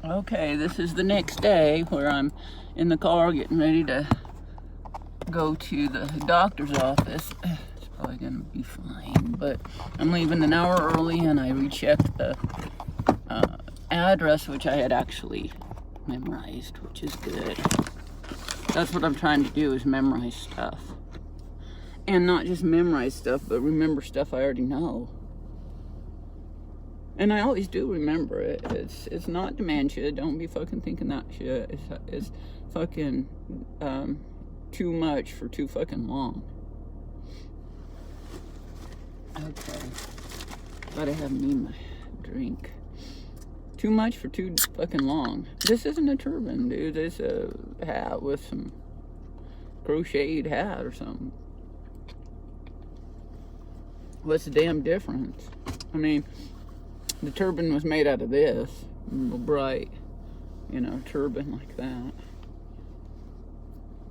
Okay, this is the next day where I'm in the car getting ready to go to the doctor's office. It's probably gonna be fine, but I'm leaving an hour early and I rechecked the address, which I had actually memorized, which is good. That's what I'm trying to do, is memorize stuff. And not just memorize stuff, but remember stuff I already know. And I always do remember it. It's not dementia. Don't be fucking thinking that shit. It's fucking too much for too fucking long. Okay. Gotta have me my drink. Too much for too fucking long. This isn't a turban, dude. It's a hat with some crocheted hat or something. What's the damn difference? I mean, the turban was made out of this, bright, turban like that.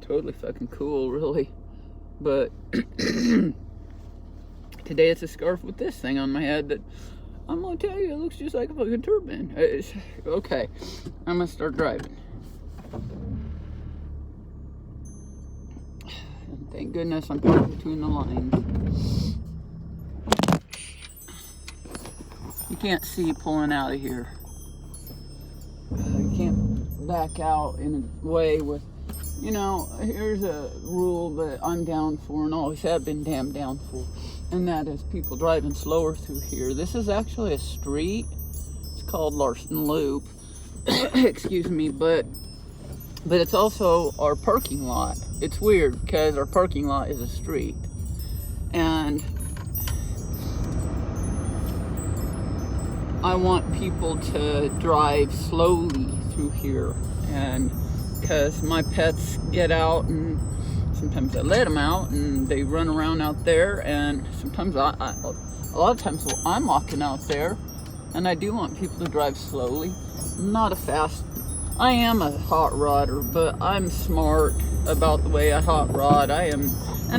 Totally fucking cool, really. But today it's a scarf with this thing on my head that I'm gonna tell you, it looks just like a fucking turban. Okay, I'm gonna start driving. And thank goodness I'm parked between the lines. You can't see pulling out of here. You can't back out in a way with, here's a rule that I'm down for and always have been damn down for. And that is people driving slower through here. This is actually a street. It's called Larson Loop. Excuse me, but it's also our parking lot. It's weird because our parking lot is a street. And I want people to drive slowly through here, and because my pets get out, and sometimes I let them out and they run around out there, and sometimes a lot of times I'm walking out there, and I do want people to drive slowly. I am a hot rodder, but I'm smart about the way I hot rod. And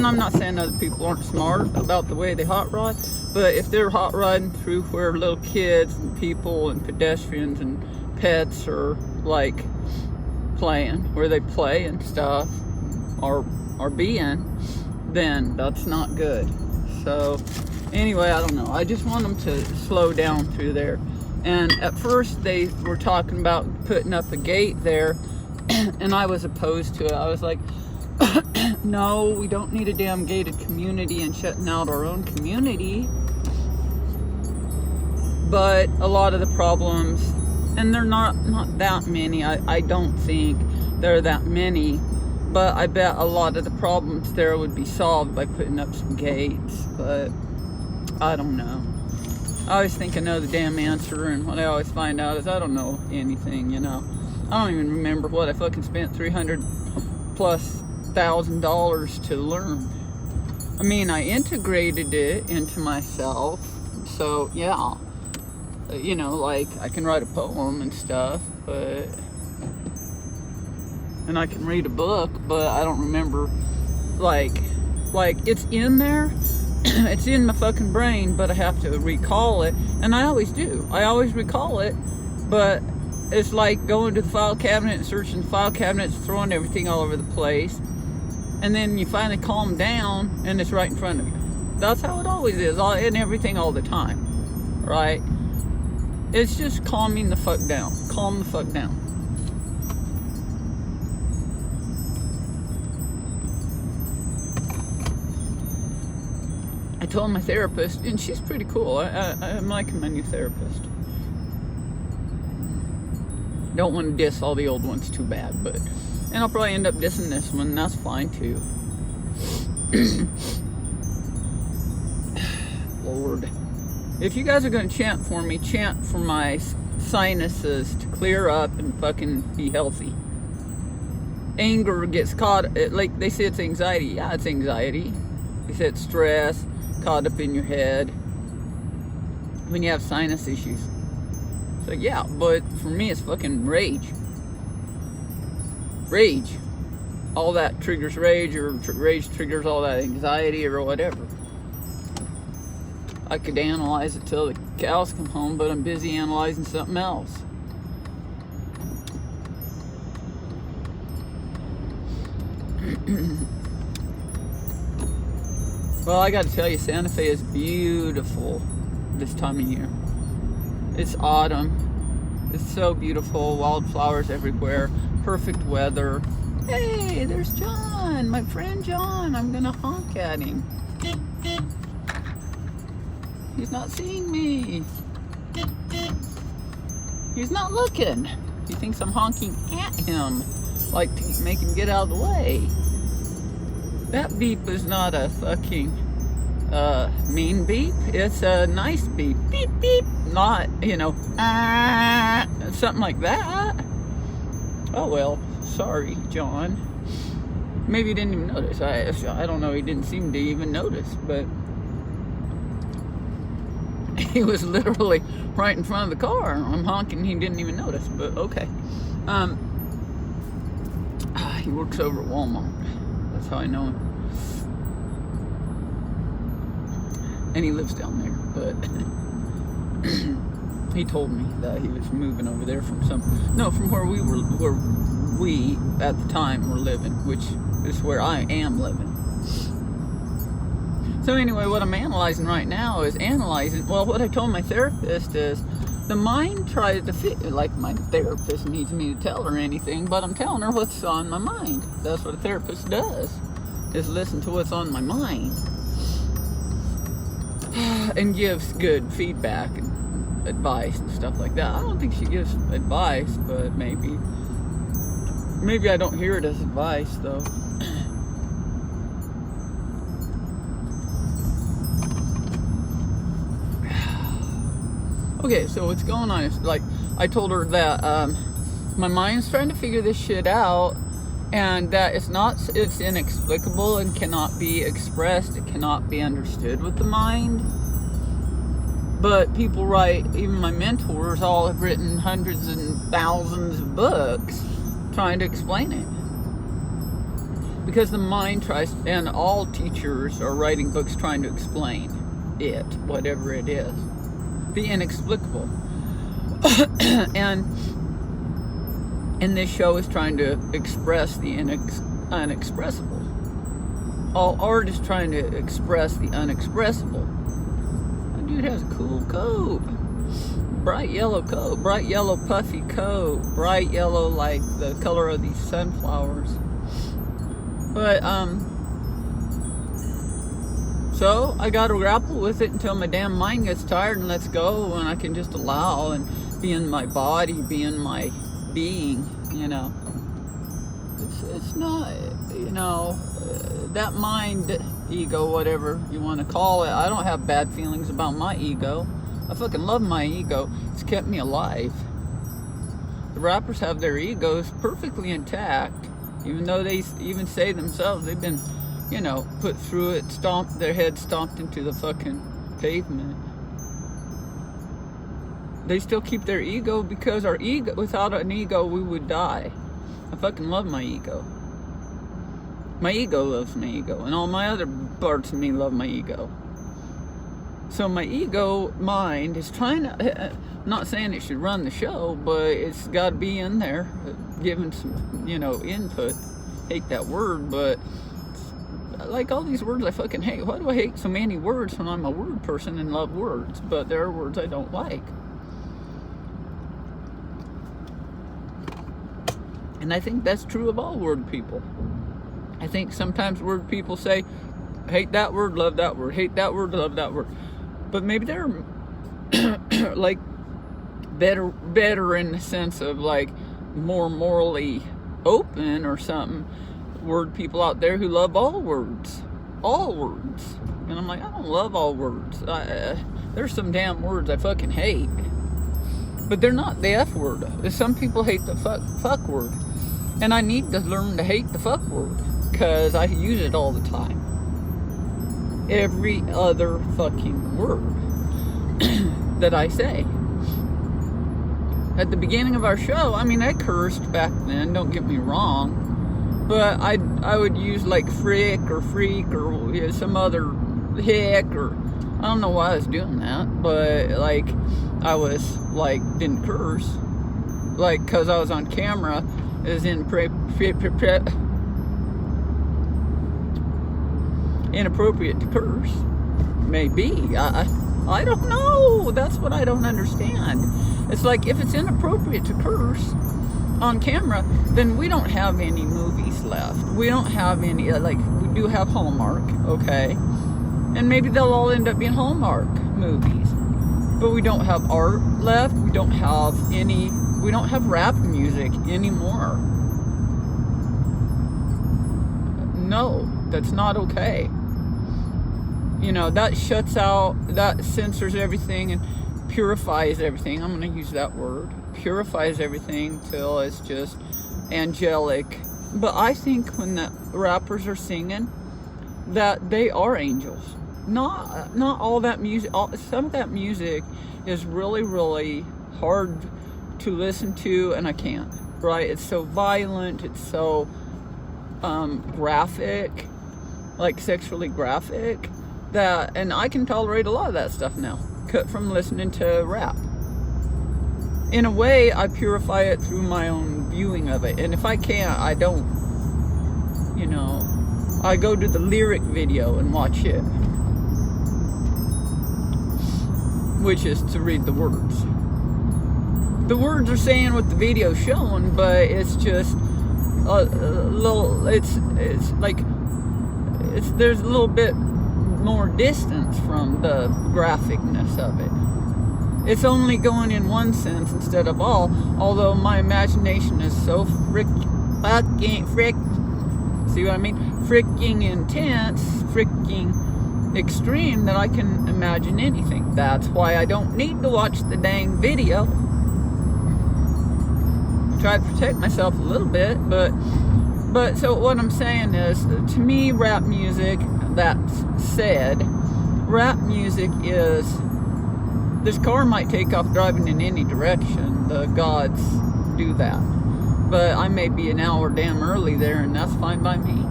I'm not saying other people aren't smart about the way they hot rod, but if they're hot rodding through where little kids and people and pedestrians and pets are like playing, where they play and stuff, are being, then that's not good. So anyway, I don't know. I just want them to slow down through there. And at first they were talking about putting up a gate there, and I was opposed to it. I was like, no, we don't need a damn gated community and shutting out our own community. But a lot of the problems, and they're not that many, I don't think there are that many, but I bet a lot of the problems there would be solved by putting up some gates. But I don't know. I always think I know the damn answer, and what I always find out is I don't know anything, I don't even remember what I fucking spent $300,000+ to learn. I mean, I integrated it into myself, so yeah, like I can write a poem and stuff, and I can read a book, but I don't remember, like it's in there. It's in my fucking brain, but I have to recall it, and I always do. I always recall it, but it's like going to the file cabinet and searching the file cabinets, throwing everything all over the place, and then you finally calm down, and it's right in front of you. That's how it always is, and everything all the time, right? It's just calming the fuck down. Calm the fuck down. I told my therapist, and she's pretty cool. I'm liking my new therapist. Don't want to diss all the old ones too bad, and I'll probably end up dissing this one, and that's fine too. Lord. If you guys are going to chant for me, chant for my sinuses to clear up and fucking be healthy. Anger gets caught, like they say it's anxiety. Yeah, it's anxiety. They say it's stress caught up in your head when you have sinus issues. So yeah, but for me it's fucking rage. Rage. All that triggers rage, or rage triggers all that anxiety or whatever. I could analyze it till the cows come home, but I'm busy analyzing something else. Well, I gotta tell you, Santa Fe is beautiful this time of year. It's autumn. It's so beautiful. Wildflowers everywhere. Perfect weather. Hey, there's John, my friend John. I'm gonna honk at him. He's not seeing me. He's not looking. He thinks I'm honking at him, like to make him get out of the way. That beep is not a fucking mean beep. It's a nice beep. Beep, beep. Not, something like that. Oh well, sorry, John. Maybe he didn't even notice. I don't know. He didn't seem to even notice, but he was literally right in front of the car. I'm honking. He didn't even notice, but okay. He works over at Walmart. That's how I know him. And he lives down there, but he told me that he was moving over there from where we at the time were living, which is where I am living. So anyway, what I'm analyzing right now is what I told my therapist is the mind tries to fit, like my therapist needs me to tell her anything, but I'm telling her what's on my mind. That's what a therapist does, is listen to what's on my mind and gives good feedback and advice and stuff like that. I don't think she gives advice, but maybe I don't hear it as advice though. Okay, so what's going on is, like, I told her that my mind's trying to figure this shit out, and that it's inexplicable and cannot be expressed. It cannot be understood with the mind. But people write, even my mentors all have written hundreds and thousands of books trying to explain it. Because the mind tries, and all teachers are writing books trying to explain it, whatever it is. The inexplicable. And this show is trying to express the unexpressible. All art is trying to express the unexpressible. That dude has a cool coat. Bright yellow coat. Bright yellow puffy coat. Bright yellow like the color of these sunflowers. But, so I got to grapple with it until my damn mind gets tired and lets go, and I can just allow and be in my body, be in my being, It's not, that mind, ego, whatever you want to call it. I don't have bad feelings about my ego. I fucking love my ego. It's kept me alive. The rappers have their egos perfectly intact, even though they even say themselves they've been, put through it, their head stomped into the fucking pavement. They still keep their ego, because without an ego, we would die. I fucking love my ego. My ego loves my ego, and all my other parts of me love my ego. So my ego mind is trying to, not saying it should run the show, but it's got to be in there, giving some, input. Hate that word, but like all these words I fucking hate. Why do I hate so many words when I'm a word person and love words? But there are words I don't like. And I think that's true of all word people. I think sometimes word people say, hate that word, love that word. Hate that word, love that word. But maybe they're like better in the sense of like more morally open or something. Word people out there who love all words. And I'm like, I don't love all words. There's some damn words I fucking hate. But they're not the F word. Some people hate the fuck word. And I need to learn to hate the fuck word, because I use it all the time. Every other fucking word that I say. At the beginning of our show, I cursed back then, don't get me wrong. But I would use like frick or freak or some other heck, or I don't know why I was doing that, but like I was like didn't curse, like because I was on camera, as in inappropriate to curse. Maybe. I don't know. That's what I don't understand. It's like, if it's inappropriate to curse on camera, then we don't have any movies left. We don't have any, like, we do have Hallmark, okay? And maybe they'll all end up being Hallmark movies. But we don't have art left. We don't have rap music anymore. No, that's not okay. You know, that shuts out, that censors everything and purifies everything. I'm going to use that word. Purifies everything till it's just angelic. But I think when the rappers are singing, that they are angels. Not all that music. Some of that music is really, really hard to listen to, and I can't. Right? It's so violent. It's so graphic, like sexually graphic. And I can tolerate a lot of that stuff now, cut from listening to rap. In a way, I purify it through my own viewing of it. And if I can't, I don't. You know, I go to the lyric video and watch it, which is to read the words. The words are saying what the video's showing, but it's just a little, it's like, there's a little bit more distance from the graphicness of it. It's only going in one sense instead of all, although my imagination is so see what I mean? Freaking intense, freaking extreme that I can imagine anything. That's why I don't need to watch the dang video. I try to protect myself a little bit, but so what I'm saying is, to me, rap music, that said, rap music is, this car might take off driving in any direction. The gods do that. But I may be an hour damn early there, and that's fine by me.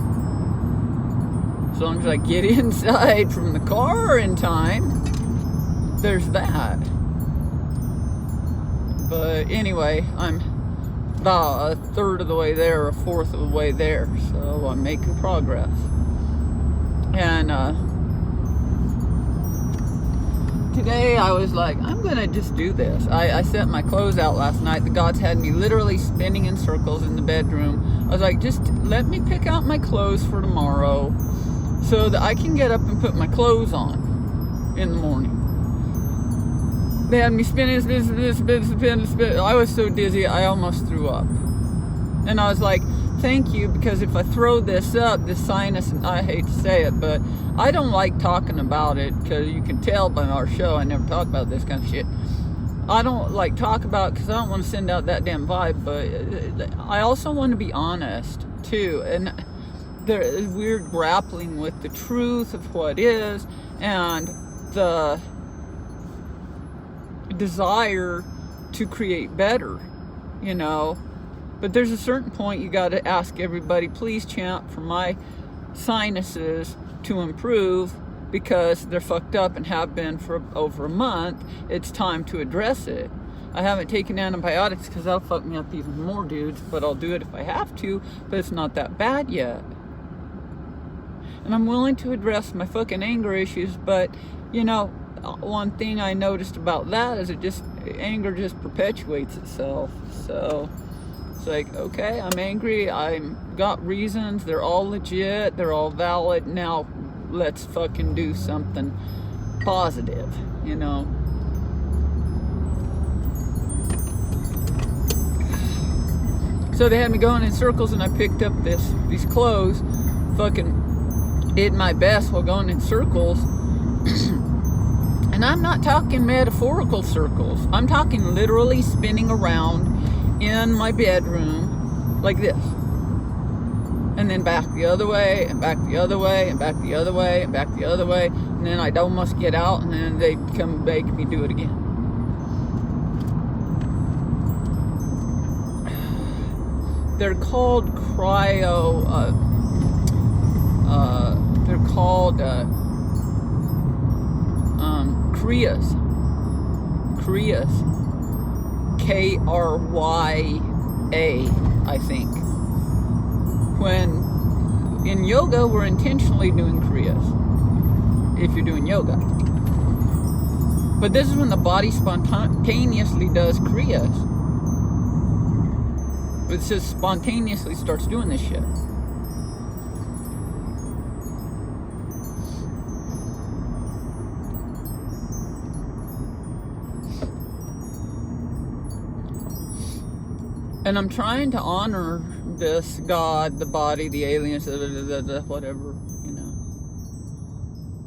As long as I get inside from the car in time, there's that. But anyway, I'm about a third of the way there, a fourth of the way there, so I'm making progress. And today I was like, I'm gonna just do this. I set my clothes out last night. The gods had me literally spinning in circles in the bedroom. I was like, just let me pick out my clothes for tomorrow so that I can get up and put my clothes on in the morning. They had me spinning. I was so dizzy, I almost threw up. And I was like, thank you, because if I throw this up, this sinus, and I hate to say it, but I don't like talking about it, because you can tell by our show I never talk about this kind of shit. I don't like talk about it because I don't want to send out that damn vibe, but I also want to be honest too. And we're grappling with the truth of what is and the desire to create better, you know. But there's a certain point you got to ask everybody, please chant for my sinuses to improve, because they're fucked up and have been for over a month. It's time to address it. I haven't taken antibiotics because that'll fuck me up even more, dudes, but I'll do it if I have to, but it's not that bad yet. And I'm willing to address my fucking anger issues, but, you know, one thing I noticed about that is anger just perpetuates itself. So it's like, okay, I'm angry, I've got reasons, they're all legit, they're all valid, now let's fucking do something positive, you know. So they had me going in circles, and I picked up these clothes, fucking did my best while going in circles. And I'm not talking metaphorical circles. I'm talking literally spinning around in my bedroom like this. And then back the other way, and back the other way, and back the other way, and back the other way. And then I'd almost get out, and then they'd come make me do it again. They're called Kriyas. Kriyas. Krya, I think. When in yoga, we're intentionally doing kriyas. If you're doing yoga. But this is when the body spontaneously does kriyas. It just spontaneously starts doing this shit. And I'm trying to honor this God, the body, the aliens, whatever, you know.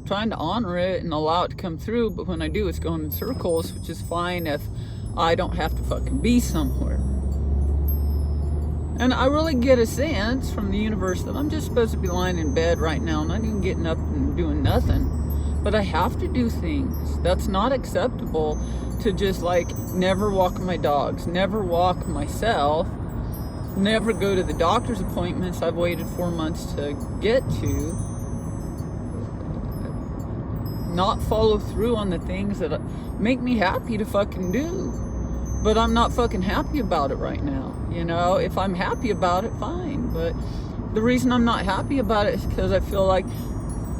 Trying to honor it and allow it to come through, but when I do, it's going in circles, which is fine if I don't have to fucking be somewhere. And I really get a sense from the universe that I'm just supposed to be lying in bed right now, not even getting up and doing nothing. But I have to do things. That's not acceptable to just like never walk my dogs, never walk myself, never go to the doctor's appointments I've waited 4 months to get to, not follow through on the things that make me happy to fucking do. But I'm not fucking happy about it right now. You know, if I'm happy about it, fine. But the reason I'm not happy about it is because I feel like,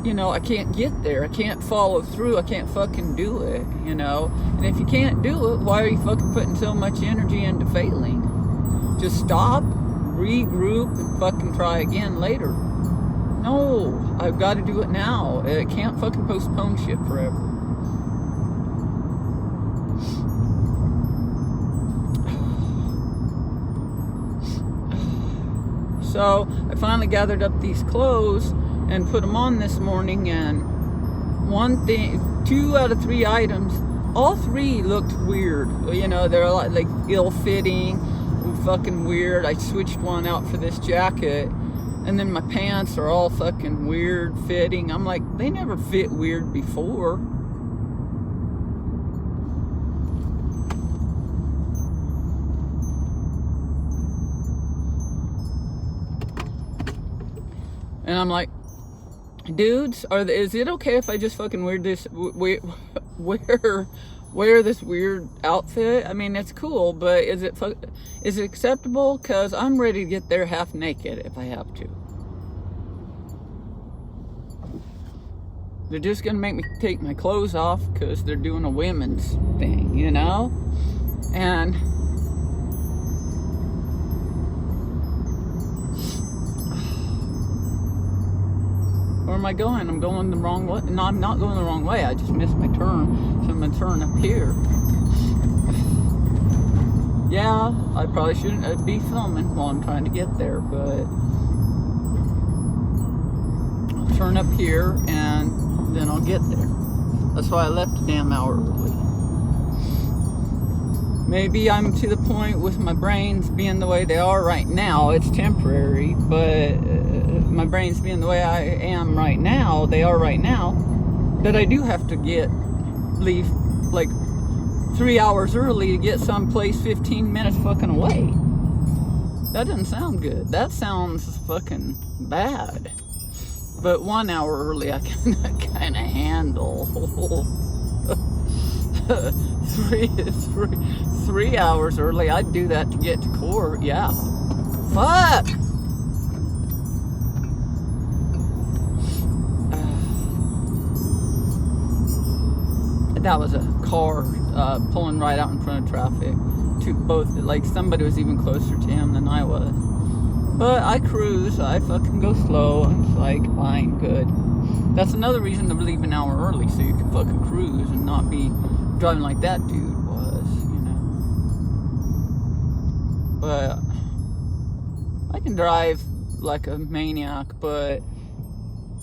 you know, I can't get there. I can't follow through. I can't fucking do it, you know. And if you can't do it, why are you fucking putting so much energy into failing? Just stop, regroup, and fucking try again later. No, I've got to do it now. I can't fucking postpone shit forever. So I finally gathered up these clothes and put them on this morning, and 2 out of 3 items, all 3 looked weird. You know, they're like ill-fitting, fucking weird. I switched one out for this jacket, and then my pants are all fucking weird fitting. I'm like, they never fit weird before. And I'm like, dudes, is it okay if I just fucking wear this weird outfit? I mean, it's cool, but is it acceptable? Because I'm ready to get there half naked if I have to. They're just gonna make me take my clothes off because they're doing a women's thing, you know? And where am I going? I'm going the wrong way. No, I'm not going the wrong way. I just missed my turn. So I'm going to turn up here. Yeah, I probably shouldn't be filming while I'm trying to get there, but I'll turn up here and then I'll get there. That's why I left a damn hour early. Maybe I'm to the point with my brains being the way they are right now. It's temporary, but my brains being the way I am right now, they are right now, that I do have to leave like 3 hours early to get someplace 15 minutes fucking away. That doesn't sound good. That sounds fucking bad. But 1 hour early I can kind of handle. 3 hours early, I'd do that to get to court. Yeah. Fuck! That was a car pulling right out in front of traffic. Like somebody was even closer to him than I was. But I cruise, I fucking go slow. I'm just like, fine, good. That's another reason to leave an hour early, so you can fucking cruise and not be driving like that dude was, you know. But I can drive like a maniac, but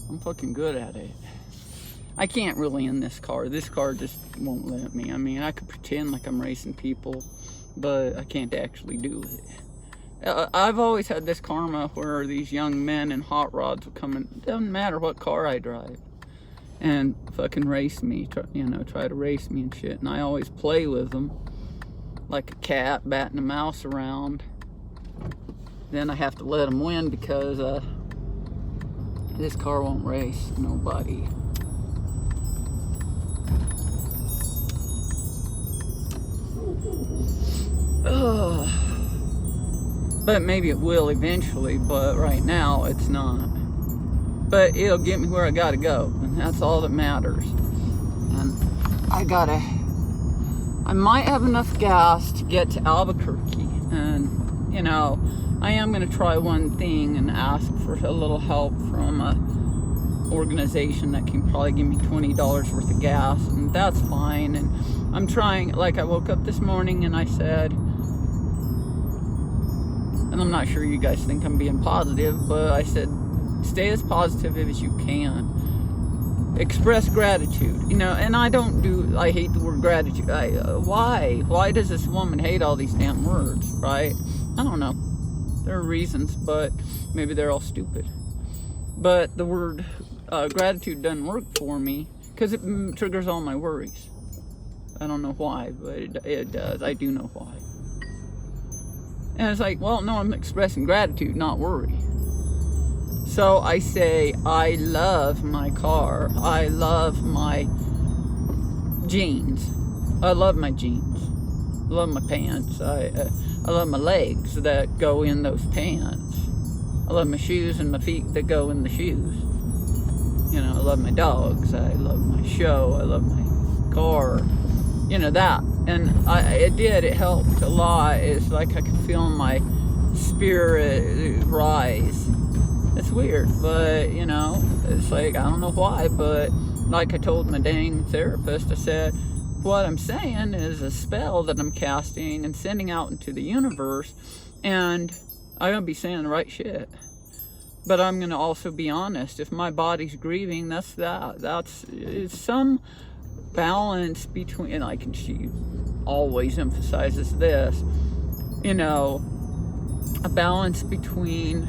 I'm fucking good at it. I can't really in this car. This car just won't let me. I mean, I could pretend like I'm racing people, but I can't actually do it. I've always had this karma where these young men in hot rods will come in, doesn't matter what car I drive, and fucking race me, try to race me and shit. And I always play with them like a cat batting a mouse around. Then I have to let them win because this car won't race nobody. But maybe it will eventually, but right now it's not. but it'll get me where I gotta go, and that's all that matters. And I might have enough gas to get to Albuquerque, and you know, I am gonna try one thing and ask for a little help from a organization that can probably give me $20 worth of gas, and that's fine. And I'm trying, like, I woke up this morning and I said, and I'm not sure you guys think I'm being positive, but I said, stay as positive as you can. Express gratitude, you know, and I hate the word gratitude. Why does this woman hate all these damn words, right? I don't know. There are reasons, but maybe they're all stupid. But the word gratitude doesn't work for me because it triggers all my worries. I don't know why, but it does. I do know why. And it's like, well, no, I'm expressing gratitude, not worry. So I say, I love my car. I love my jeans. I love my jeans. I love my pants. I love my legs that go in those pants. I love my shoes and my feet that go in the shoes. You know, I love my dogs. I love my show. I love my car. You know, that. And it helped a lot. It's like I could feel my spirit rise. It's weird, but, you know, it's like, I don't know why, but like I told my dang therapist, I said, what I'm saying is a spell that I'm casting and sending out into the universe, and I'm going to be saying the right shit. But I'm going to also be honest. If my body's grieving, it's some balance between, and she always emphasizes this, you know, a balance between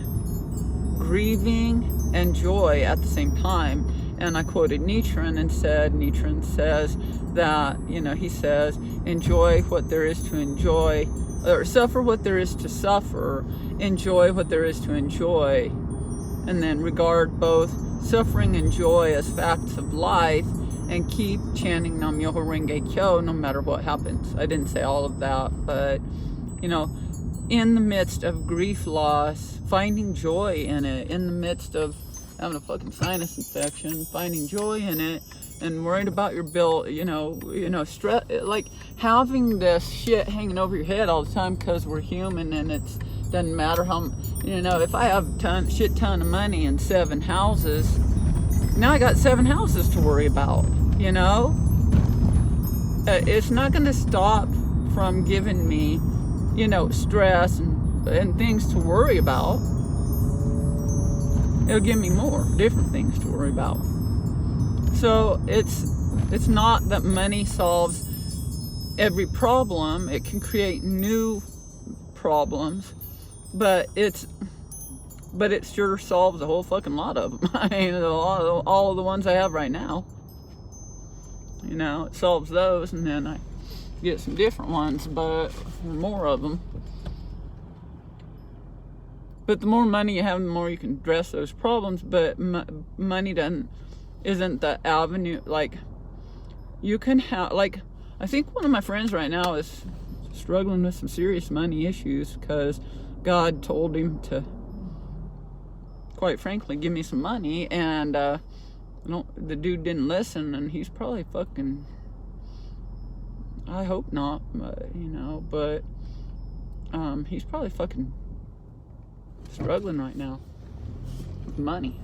grieving and joy at the same time. And I quoted Nietzsche and said, Nietzsche says that, you know, he says, enjoy what there is to enjoy, or suffer what there is to suffer, enjoy what there is to enjoy, and then regard both suffering and joy as facts of life, and keep chanting Nam Myoho Renge Kyo no matter what happens. I didn't say all of that, but, you know, in the midst of grief, loss, finding joy in it, in the midst of having a fucking sinus infection, finding joy in it, and worried about your bill, you know, stress, like having this shit hanging over your head all the time because we're human, and it doesn't matter how, you know, if I have a shit ton of money and 7 houses, now I got 7 houses to worry about, you know? It's not going to stop from giving me, you know, stress and things to worry about. It'll give me more different things to worry about. So it's not that money solves every problem. It can create new problems, but it sure solves a whole fucking lot of them. I mean, all of the ones I have right now. You know, it solves those, and then I get some different ones, but more of them. But the more money you have, the more you can address those problems. But money isn't the avenue. Like, you can have, like, I think one of my friends right now is struggling with some serious money issues because God told him to, quite frankly, give me some money, and the dude didn't listen, and he's probably fucking, I hope not, you know, but he's probably fucking struggling right now with money.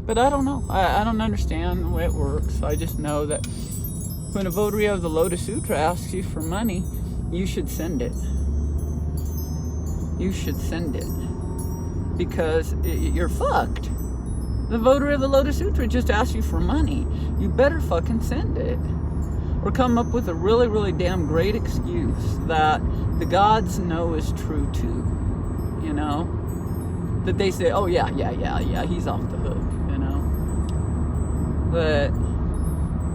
But I don't know. I don't understand the way it works. I just know that when a votary of the Lotus Sutra asks you for money, you should send it. You should send it. Because you're fucked. The votary of the Lotus Sutra just asked you for money. You better fucking send it. Or come up with a really, really damn great excuse that the gods know is true too. You know? That they say, oh yeah, he's off the hook, you know?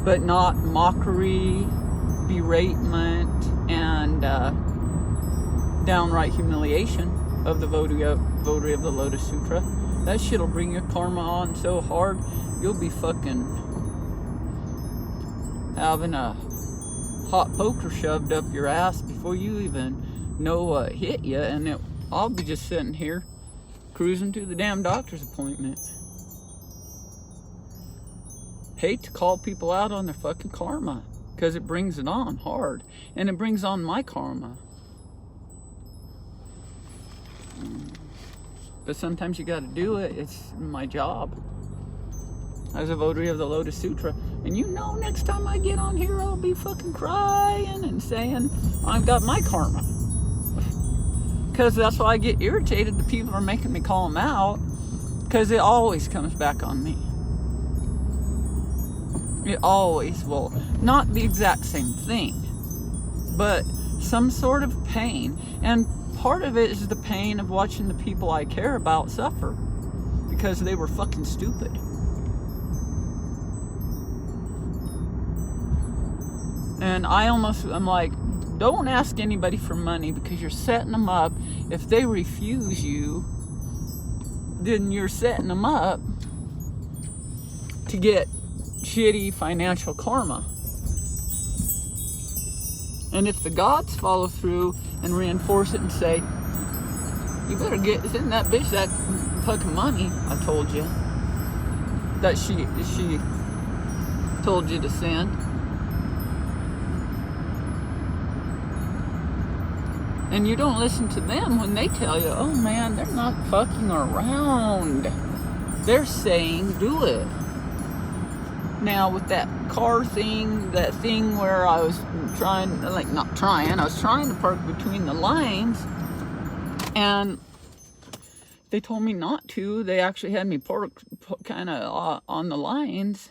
But not mockery, beratement, and downright humiliation of the votary of the Lotus Sutra. That shit'll bring your karma on so hard, you'll be fucking having a hot poker shoved up your ass before you even know what hit you, and I'll be just sitting here cruising to the damn doctor's appointment. hate to call people out on their fucking karma, because it brings it on hard, and it brings on my karma. But sometimes you gotta do it. It's my job. I was a votary of the Lotus Sutra, and next time I get on here, I'll be fucking crying and saying I've got my karma. Because that's why I get irritated. The people are making me call them out, because it always comes back on me. It always will. Not the exact same thing, but some sort of pain. And part of it is the pain of watching the people I care about suffer because they were fucking stupid. And I'm like, don't ask anybody for money, because you're setting them up. If they refuse you, then you're setting them up to get shitty financial karma. And if the gods follow through and reinforce it and say, you better send that bitch that fucking money I told you, that she told you to send. And you don't listen to them when they tell you, oh man, they're not fucking around. They're saying do it. Now with that car thing, that thing where I was I was trying to park between the lines, and they told me not to. They actually had me parked kind of on the lines.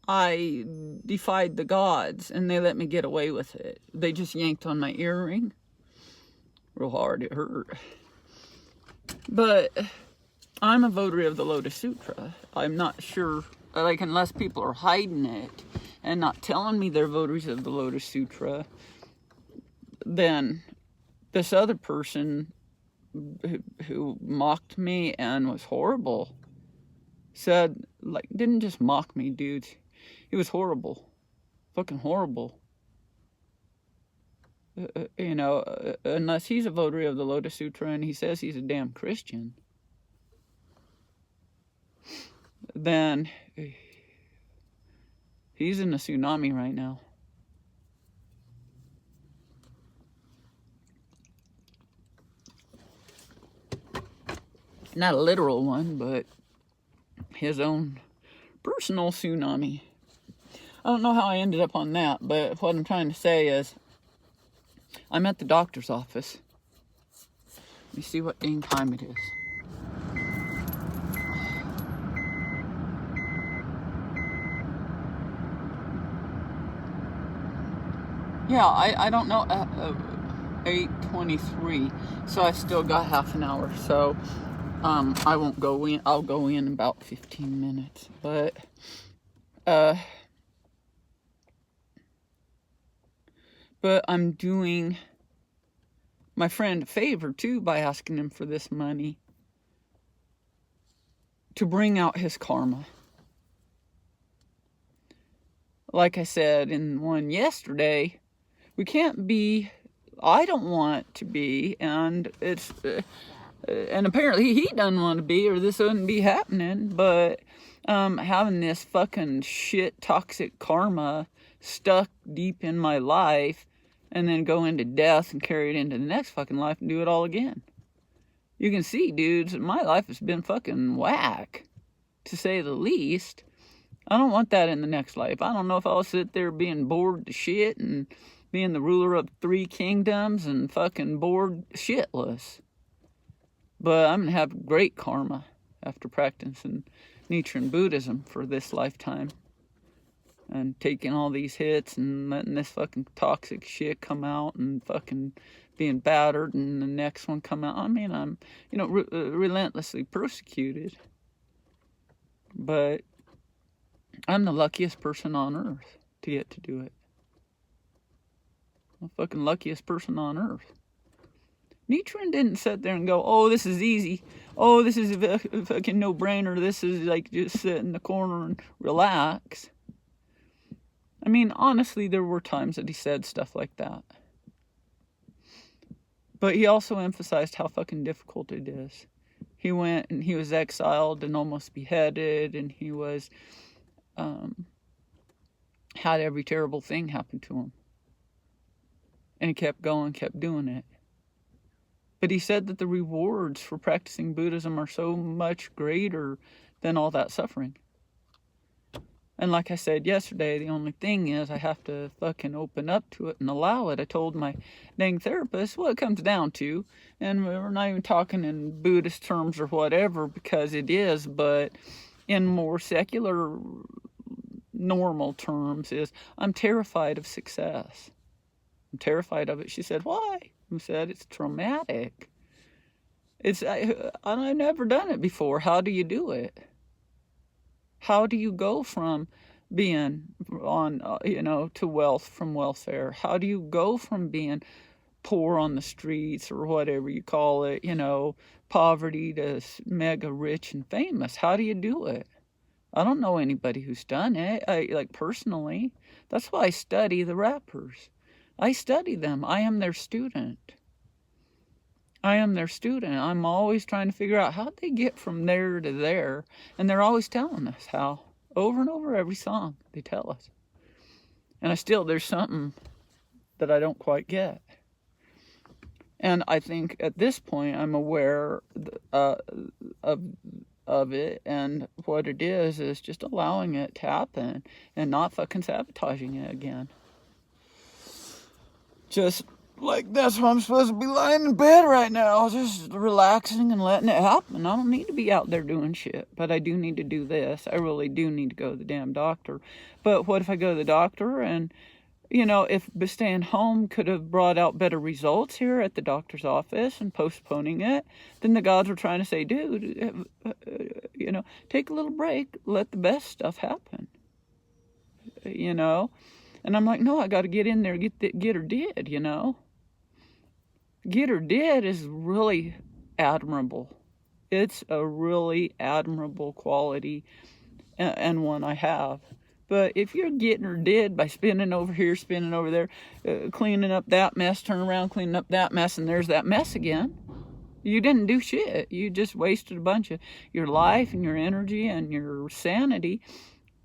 I defied the gods, and they let me get away with it. They just yanked on my earring real hard. It hurt. But I'm a votary of the Lotus Sutra. I'm not sure, unless people are hiding it and not telling me they're votaries of the Lotus Sutra, then this other person who mocked me and was horrible said, didn't just mock me, dude. He was horrible. Fucking horrible. Unless he's a votary of the Lotus Sutra and he says he's a damn Christian, then he's in a tsunami right now. Not a literal one, but his own personal tsunami. I don't know how I ended up on that, but what I'm trying to say is I'm at the doctor's office. Let me see what dang time it is. Yeah, I don't know, 8:23, so I still got half an hour, so I won't go in. I'll go in about 15 minutes, but I'm doing my friend a favor too by asking him for this money to bring out his karma. Like I said in one yesterday, we can't be, I don't want to be, and it's, and apparently he doesn't want to be, or this wouldn't be happening, but having this fucking shit toxic karma stuck deep in my life, and then go into death and carry it into the next fucking life and do it all again. You can see, dudes, my life has been fucking whack, to say the least. I don't want that in the next life. I don't know if I'll sit there being bored to shit and being the ruler of 3 kingdoms and fucking bored shitless. But I'm going to have great karma after practicing Nichiren Buddhism for this lifetime. And taking all these hits and letting this fucking toxic shit come out and fucking being battered and the next one come out. I mean, I'm, relentlessly persecuted. But I'm the luckiest person on earth to get to do it. I'm the fucking luckiest person on earth. Nichiren didn't sit there and go, oh, this is easy. Oh, this is a fucking no-brainer. This is like just sit in the corner and relax. I mean, honestly, there were times that he said stuff like that. But he also emphasized how fucking difficult it is. He went and he was exiled and almost beheaded, and he was had every terrible thing happen to him. And he kept going, kept doing it. But he said that the rewards for practicing Buddhism are so much greater than all that suffering. And like I said yesterday, the only thing is I have to fucking open up to it and allow it. I told my dang therapist what it comes down to. And we're not even talking in Buddhist terms or whatever, because it is, but in more secular, normal terms is, I'm terrified of success. I'm terrified of it. She said, why? I said, it's traumatic. I've never done it before. How do you do it? How do you go from being on, to wealth from welfare? How do you go from being poor on the streets or whatever you call it, poverty to mega rich and famous? How do you do it? I don't know anybody who's done it, personally. That's why I study the rappers. I study them. I am their student. I'm always trying to figure out how they get from there to there. And they're always telling us how. Over and over every song, they tell us. And there's something that I don't quite get. And I think at this point, I'm aware of it. And what it is just allowing it to happen and not fucking sabotaging it again. Just like that's why I'm supposed to be lying in bed right now, just relaxing and letting it happen. I don't need to be out there doing shit, but I do need to do this. I really do need to go to the damn doctor. But what if I go to the doctor and, if staying home could have brought out better results here at the doctor's office and postponing it, then the gods were trying to say, dude, take a little break, let the best stuff happen, And I'm like, no, I got to get in there, get her did, Get her did is really admirable. It's a really admirable quality and one I have. But if you're getting her did by spinning over here, spinning over there, cleaning up that mess, turn around, cleaning up that mess, and there's that mess again, you didn't do shit. You just wasted a bunch of your life and your energy and your sanity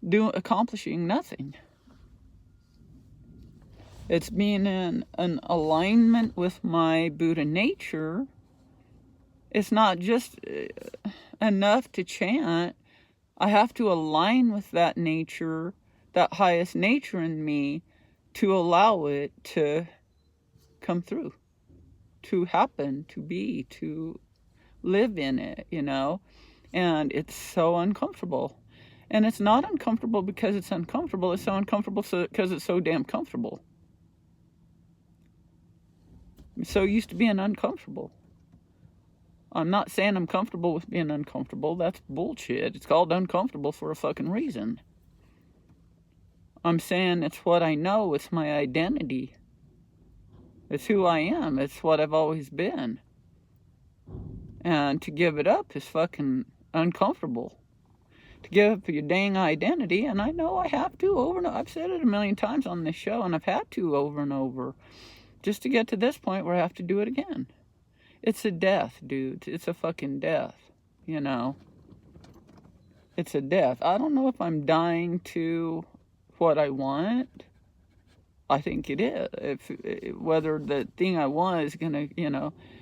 accomplishing nothing. It's being in an alignment with my Buddha nature. It's not just enough to chant. I have to align with that nature, that highest nature in me, to allow it to come through, to happen, to be, to live in it, And it's so uncomfortable. And it's not uncomfortable because it's uncomfortable. It's so uncomfortable because it's so damn comfortable. I'm so used to being uncomfortable. I'm not saying I'm comfortable with being uncomfortable. That's bullshit. It's called uncomfortable for a fucking reason. I'm saying it's what I know. It's my identity. It's who I am. It's what I've always been. And to give it up is fucking uncomfortable. To give up your dang identity, and I know I have to over and over. I've said it a million times on this show, and I've had to over and over. Just to get to this point where I have to do it again. It's a death, dude. It's a fucking death, It's a death. I don't know if I'm dying to what I want. I think it is. Whether the thing I want is gonna,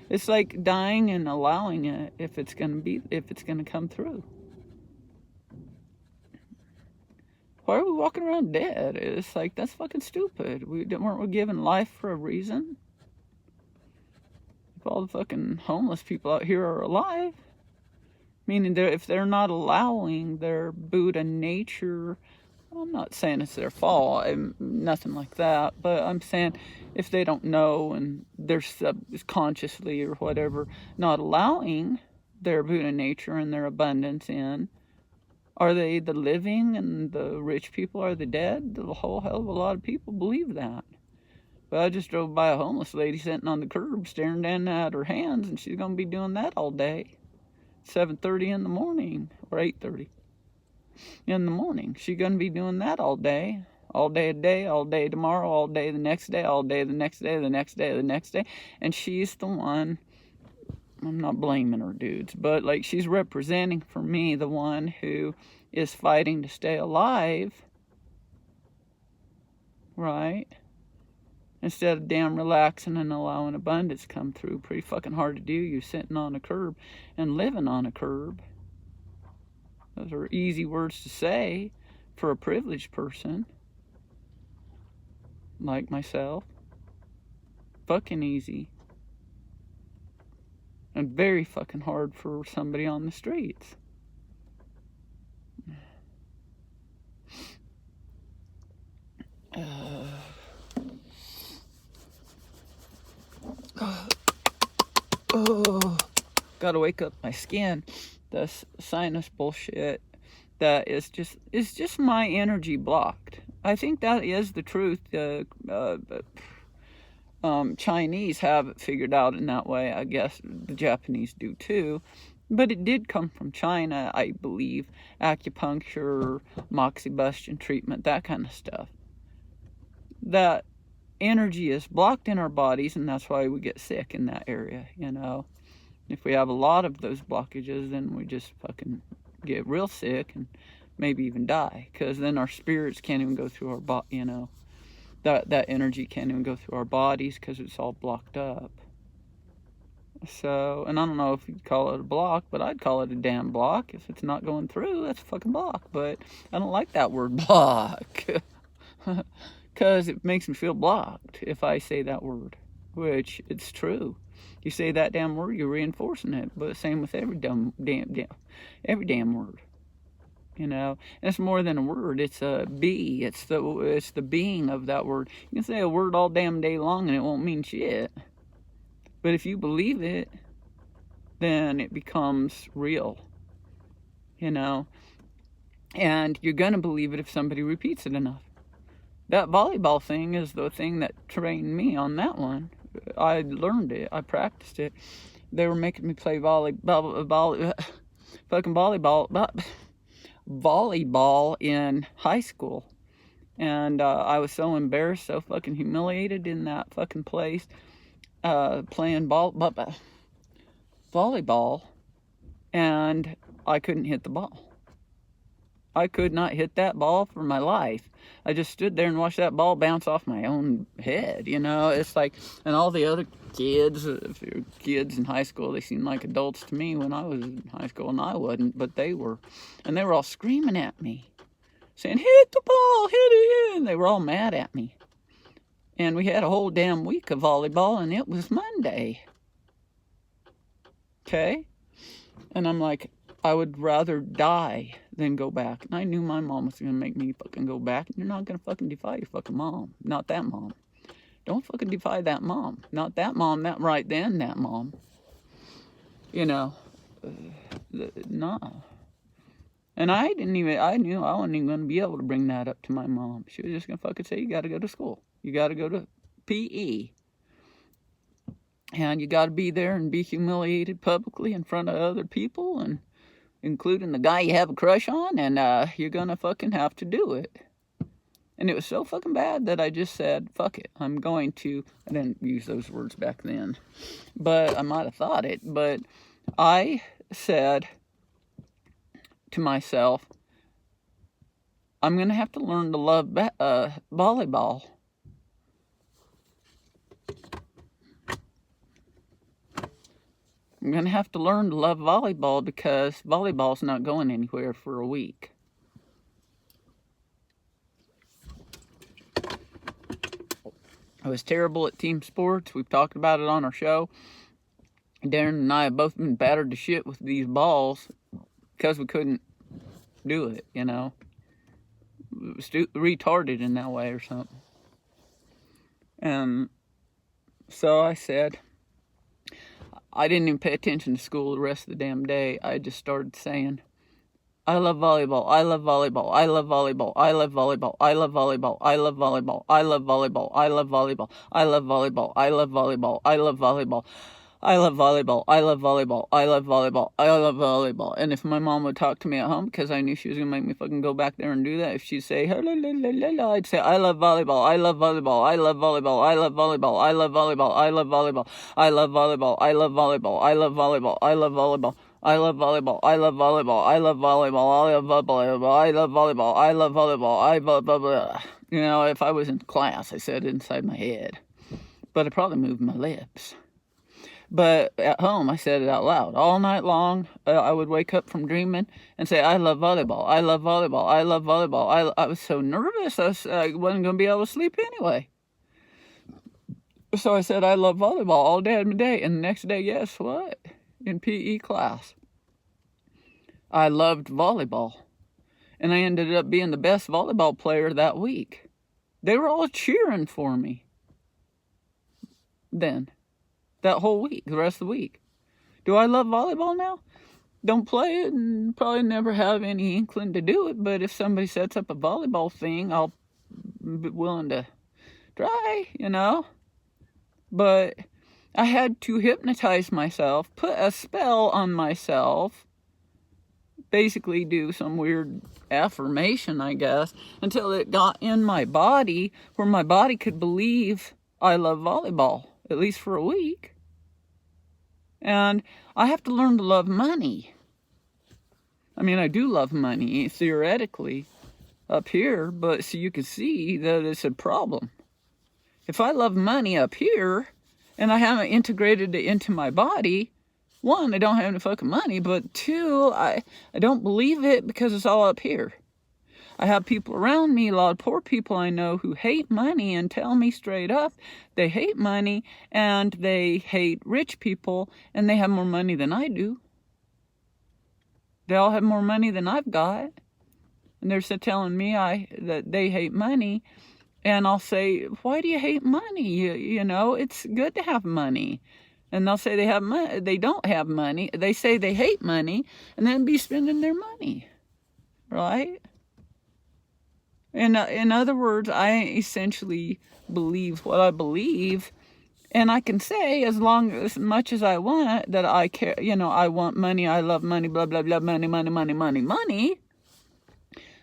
it's like dying and allowing it if it's gonna come through. Why are we walking around dead? It's like, that's fucking stupid. Weren't we given life for a reason? If all the fucking homeless people out here are alive, meaning if they're not allowing their Buddha nature, I'm not saying it's their fault, nothing like that, but I'm saying if they don't know and they're subconsciously or whatever not allowing their Buddha nature and their abundance in, are they the living and the rich people are the dead? The whole hell of a lot of people believe that. But I just drove by a homeless lady sitting on the curb staring down at her hands, and she's going to be doing that all day. 7:30 in the morning, or 8:30 in the morning. She's going to be doing that all day today, all day tomorrow, all day the next day, all day the next day, the next day, the next day. And she's the one I'm not blaming her, dudes, but like she's representing for me the one who is fighting to stay alive, right? Instead of damn relaxing and allowing abundance come through. Pretty fucking hard to do. You're sitting on a curb and living on a curb. Those are easy words to say for a privileged person like myself. Fucking easy. And very fucking hard for somebody on the streets. Gotta wake up my skin. The sinus bullshit that is just my energy blocked. I think that is the truth. Chinese have it figured out in that way. I guess the Japanese do too. But it did come from China, I believe. Acupuncture, moxibustion treatment, that kind of stuff. That energy is blocked in our bodies, and that's why we get sick in that area, you know. If we have a lot of those blockages, then we just fucking get real sick and maybe even die. Because then our spirits can't even go through our body, you know. That energy can't even go through our bodies because it's all blocked up. So, and I don't know if you'd call it a block, but I'd call it a damn block. If it's not going through, that's a fucking block. But I don't like that word block. Because it makes me feel blocked if I say that word. Which, it's true. You say that damn word, you're reinforcing it. But same with every damn word. You know, and it's more than a word. It's a be. It's the being of that word. You can say a word all damn day long and it won't mean shit. But if you believe it, then it becomes real. You know, and you're gonna believe it if somebody repeats it enough. That volleyball thing is the thing that trained me on that one. I learned it. I practiced it. They were making me play volleyball in high school, and I was so embarrassed, so fucking humiliated in that fucking place, playing volleyball, and I couldn't hit the ball. I could not hit that ball for my life. I just stood there and watched that ball bounce off my own head, you know. It's like, and all the other kids, if they were kids in high school, they seemed like adults to me when I was in high school, and I wasn't, but they were. And they were all screaming at me, saying, hit the ball, hit it in. They were all mad at me. And we had a whole damn week of volleyball, and it was Monday. Okay? And I'm like, I would rather die than go back. And I knew my mom was going to make me fucking go back. And you're not going to fucking defy your fucking mom. Not that mom. Don't fucking defy that mom. Not that mom, that right then, that mom. You know. Nah. And I knew I wasn't even going to be able to bring that up to my mom. She was just going to fucking say, you got to go to school. You got to go to PE. And you got to be there and be humiliated publicly in front of other people, and including the guy you have a crush on, and you're gonna fucking have to do it. And it was so fucking bad that I just said, fuck it, I'm going to. I didn't use those words back then, but I might have thought it. But I said to myself, I'm gonna have to learn to love volleyball. I'm going to have to learn to love volleyball because volleyball's not going anywhere for a week. I was terrible at team sports. We've talked about it on our show. Darren and I have both been battered to shit with these balls because we couldn't do it, you know. It was retarded in that way or something. And so I said, I didn't even pay attention to school the rest of the damn day. I just started saying, I love volleyball, I love volleyball, I love volleyball, I love volleyball, I love volleyball, I love volleyball, I love volleyball, I love volleyball, I love volleyball, I love volleyball, I love volleyball. I love volleyball. I love volleyball. I love volleyball. I love volleyball. And if my mom would talk to me at home, because I knew she was going to make me fucking go back there and do that, if she'd say, I'd say, I love volleyball. I love volleyball. I love volleyball. I love volleyball. I love volleyball. I love volleyball. I love volleyball. I love volleyball. I love volleyball. I love volleyball. I love volleyball. I love volleyball. I love volleyball. I love volleyball. I love volleyball. I love volleyball. I love volleyball. You know, if I was in class, I said it inside my head. But I probably moved my lips. But at home, I said it out loud. All night long, I would wake up from dreaming and say, I love volleyball. I love volleyball. I love volleyball. I was so nervous, I wasn't going to be able to sleep anyway. So I said, I love volleyball all day every day. And the next day, guess what? In PE class, I loved volleyball. And I ended up being the best volleyball player that week. They were all cheering for me. Then. That whole week, the rest of the week. Do I love volleyball now? Don't play it and probably never have any inkling to do it. But if somebody sets up a volleyball thing, I'll be willing to try, you know. But I had to hypnotize myself, put a spell on myself, basically do some weird affirmation, I guess, until it got in my body where my body could believe I love volleyball, at least for a week. And I have to learn to love money. I mean, I do love money, theoretically, up here, but so you can see that it's a problem. If I love money up here, and I haven't integrated it into my body, one, I don't have any fucking money, but two, I don't believe it because it's all up here. I have people around me, a lot of poor people I know who hate money and tell me straight up they hate money and they hate rich people and they have more money than I do. They all have more money than I've got. And they're still telling me that they hate money. And I'll say, why do you hate money? You know, it's good to have money. And they'll say they have money. They don't have money. They say they hate money and then be spending their money. Right? In other words, I essentially believe what I believe, and I can say as much as I want that I care, you know, I want money, I love money, blah, blah, blah, money, money, money, money, money.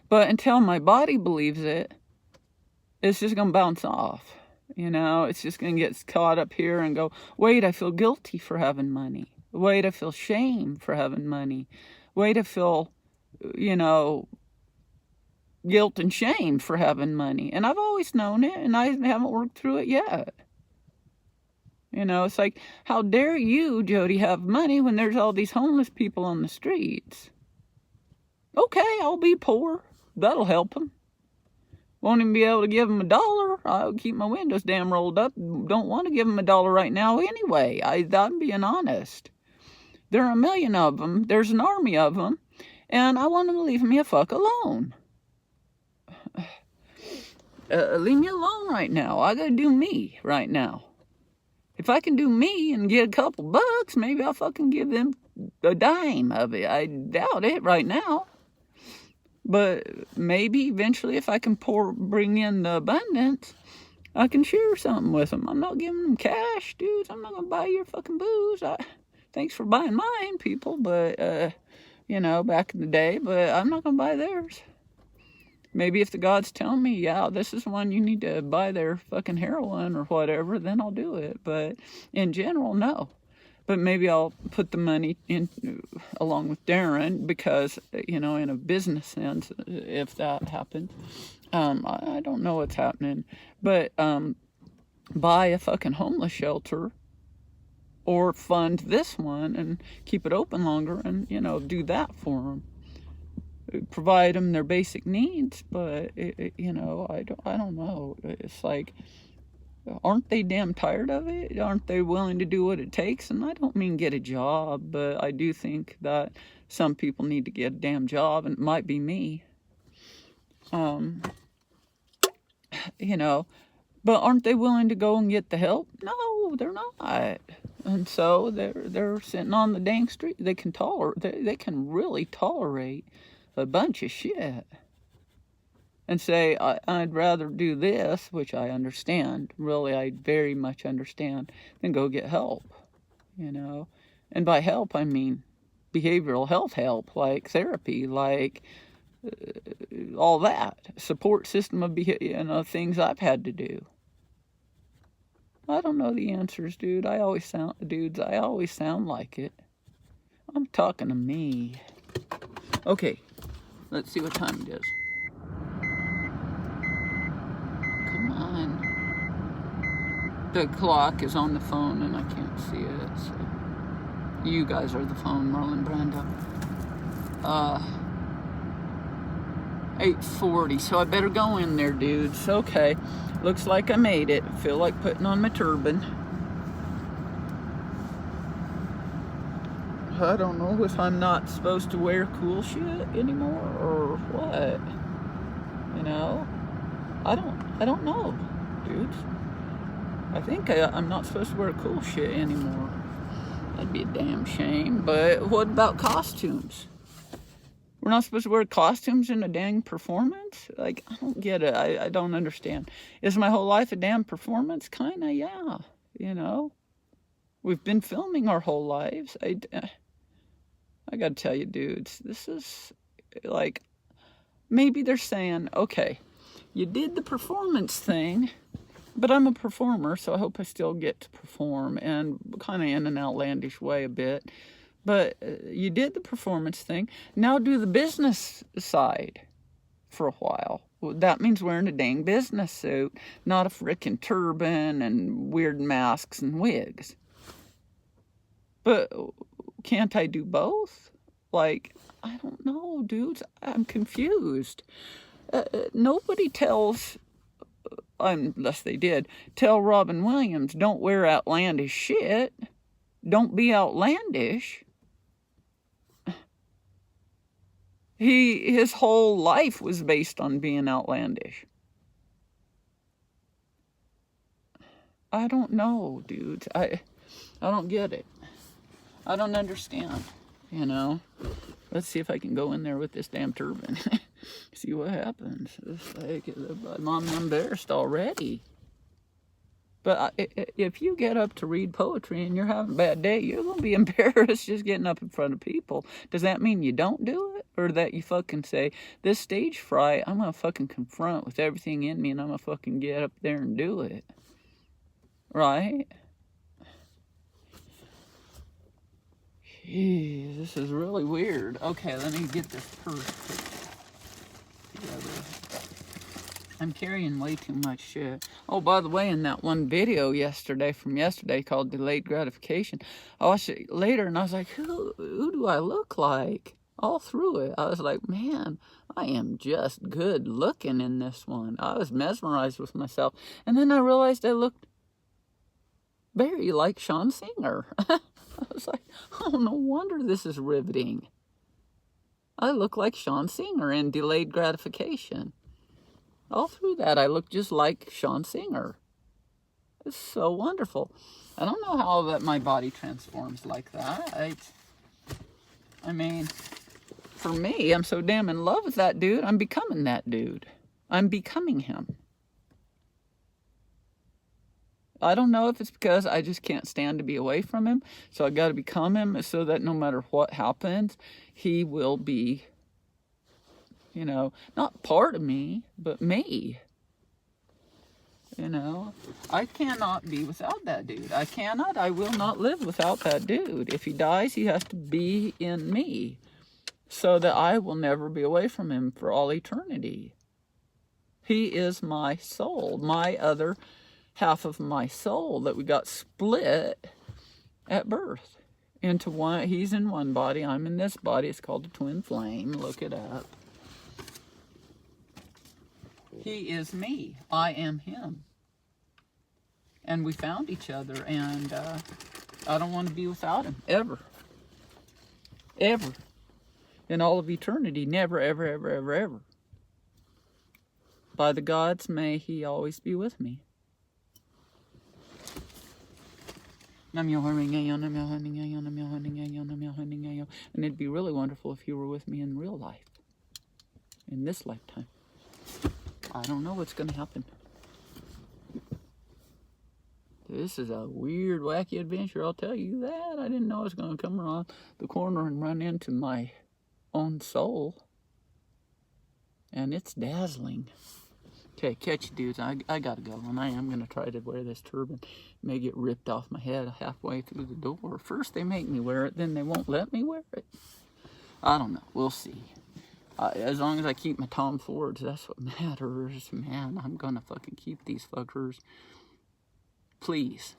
But until my body believes it, it's just going to bounce off. You know, it's just going to get caught up here and go, wait, I feel guilty for having money. Wait, I feel shame for having money. Wait, I feel, you know, guilt and shame for having money. And I've always known it, and I haven't worked through it yet. You know, it's like, how dare you, Jody, have money when there's all these homeless people on the streets? Okay, I'll be poor. That'll help them. Won't even be able to give them $1. I'll keep my windows damn rolled up. Don't want to give them $1 right now anyway. I'm being honest. There are a million of them. There's an army of them. And I want them to leave me a fuck alone. Leave me alone right now. I gotta do me right now. If I can do me and get a couple bucks, maybe I'll fucking give them a dime of it. I doubt it right now. But maybe eventually if I can bring in the abundance, I can share something with them. I'm not giving them cash, dudes. I'm not gonna buy your fucking booze. Thanks for buying mine, people, but, you know, back in the day, but I'm not gonna buy theirs. Maybe if the gods tell me, yeah, this is one you need to buy their fucking heroin or whatever, then I'll do it. But in general, no. But maybe I'll put the money in along with Darren because, you know, in a business sense, if that happens, I don't know what's happening. But buy a fucking homeless shelter or fund this one and keep it open longer and, you know, do that for them. Provide them their basic needs, but you know, I don't know. It's like, aren't they damn tired of it? Aren't they willing to do what it takes? And I don't mean get a job, but I do think that some people need to get a damn job, and it might be me. You know, but aren't they willing to go and get the help? No, they're not. And so they're sitting on the dang street. They can they can really tolerate a bunch of shit and say, I'd rather do this, which I understand. Really, I very much understand, than go get help. you know. And by help, I mean behavioral health help, like therapy, like all that support system of things I've had to do. I don't know the answers, dude. I always sound like it. I'm talking to me. Okay, let's see what time it is. Come on. The clock is on the phone and I can't see it. So. You guys are the phone, Marlon Brando. 8:40, so I better go in there, dudes. Okay, looks like I made it. Feel like putting on my turban. I don't know if I'm not supposed to wear cool shit anymore or what. You know, I don't know, dudes. I think I'm not supposed to wear cool shit anymore. That'd be a damn shame. But what about costumes? We're not supposed to wear costumes in a dang performance? Like, I don't get it. I don't understand. Is my whole life a damn performance? Kinda, yeah. You know? We've been filming our whole lives. I gotta tell you, dudes, this is, like, maybe they're saying, okay, you did the performance thing, but I'm a performer, so I hope I still get to perform, and kind of in an outlandish way a bit. But you did the performance thing. Now do the business side for a while. Well, that means wearing a dang business suit, not a frickin' turban and weird masks and wigs. But can't I do both? Like, I don't know, dudes. I'm confused. Nobody tells, unless they did, tell Robin Williams, don't wear outlandish shit. Don't be outlandish. His whole life was based on being outlandish. I don't know, dudes. I don't get it. I don't understand, you know. Let's see if I can go in there with this damn turban. See what happens. It's like, I'm embarrassed already. But if you get up to read poetry and you're having a bad day, you're going to be embarrassed just getting up in front of people. Does that mean you don't do it? Or that you fucking say, this stage fright, I'm going to fucking confront with everything in me and I'm going to fucking get up there and do it. Right? Jeez, this is really weird. Okay, let me get this purse together. I'm carrying way too much shit. Oh, by the way, in that one video from yesterday called Delayed Gratification, I watched it later and I was like, who do I look like? All through it, I was like, man, I am just good looking in this one. I was mesmerized with myself. And then I realized I looked very like Sean Singer. I was like, oh, no wonder this is riveting. I look like Sean Singer in Delayed Gratification. All through that, I look just like Sean Singer. It's so wonderful. I don't know how that my body transforms like that. I mean, for me, I'm so damn in love with that dude. I'm becoming that dude. I'm becoming him. I don't know if it's because I just can't stand to be away from him, so I got to become him so that no matter what happens, he will be, you know, not part of me, but me. You know, I cannot be without that dude. I will not live without that dude. If he dies, he has to be in me so that I will never be away from him for all eternity. He is my soul, my other half of my soul that we got split at birth into one. He's in one body, I'm in this body. It's called the twin flame. Look it up. He is me. I am him. And we found each other, and I don't want to be without him, ever. Ever. In all of eternity, never, ever, ever, ever, ever. By the gods, may he always be with me. And it'd be really wonderful if you were with me in real life. In this lifetime. I don't know what's going to happen. This is a weird, wacky adventure, I'll tell you that. I didn't know I was going to come around the corner and run into my own soul. And it's dazzling. Okay, catch you dudes. I gotta go, and I am going to try to wear this turban. It may get ripped off my head halfway through the door. First they make me wear it, then they won't let me wear it. I don't know. We'll see. As long as I keep my Tom Fords, that's what matters, man. I'm going to fucking keep these fuckers. Please.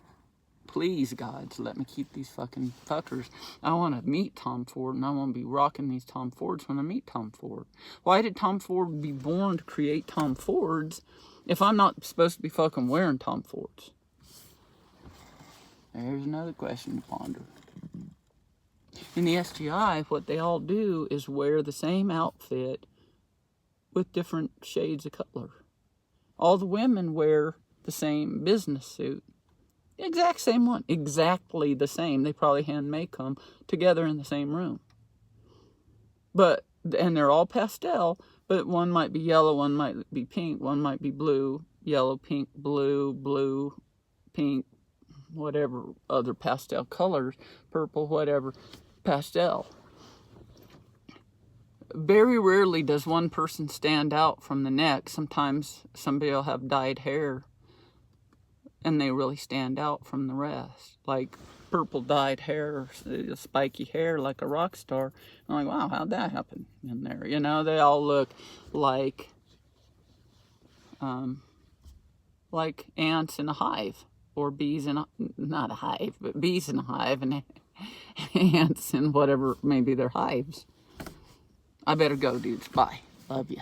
Please, God, let me keep these fucking fuckers. I want to meet Tom Ford, and I want to be rocking these Tom Fords when I meet Tom Ford. Why did Tom Ford be born to create Tom Fords if I'm not supposed to be fucking wearing Tom Fords? There's another question to ponder. In the SGI, what they all do is wear the same outfit with different shades of color. All the women wear the same business suit. Exact same one. Exactly the same. They probably hand make them together in the same room. And they're all pastel, but one might be yellow, one might be pink, one might be blue, yellow, pink, blue, blue, pink, whatever other pastel colors, purple, whatever, pastel. Very rarely does one person stand out from the next. Sometimes somebody will have dyed hair and they really stand out from the rest. Like purple dyed hair, spiky hair like a rock star. I'm like, wow, how'd that happen in there? You know, they all look like ants in a hive, or bees in a, not a hive, but bees in a hive, and ants in whatever, maybe they're hives. I better go, dudes. Bye. Love you.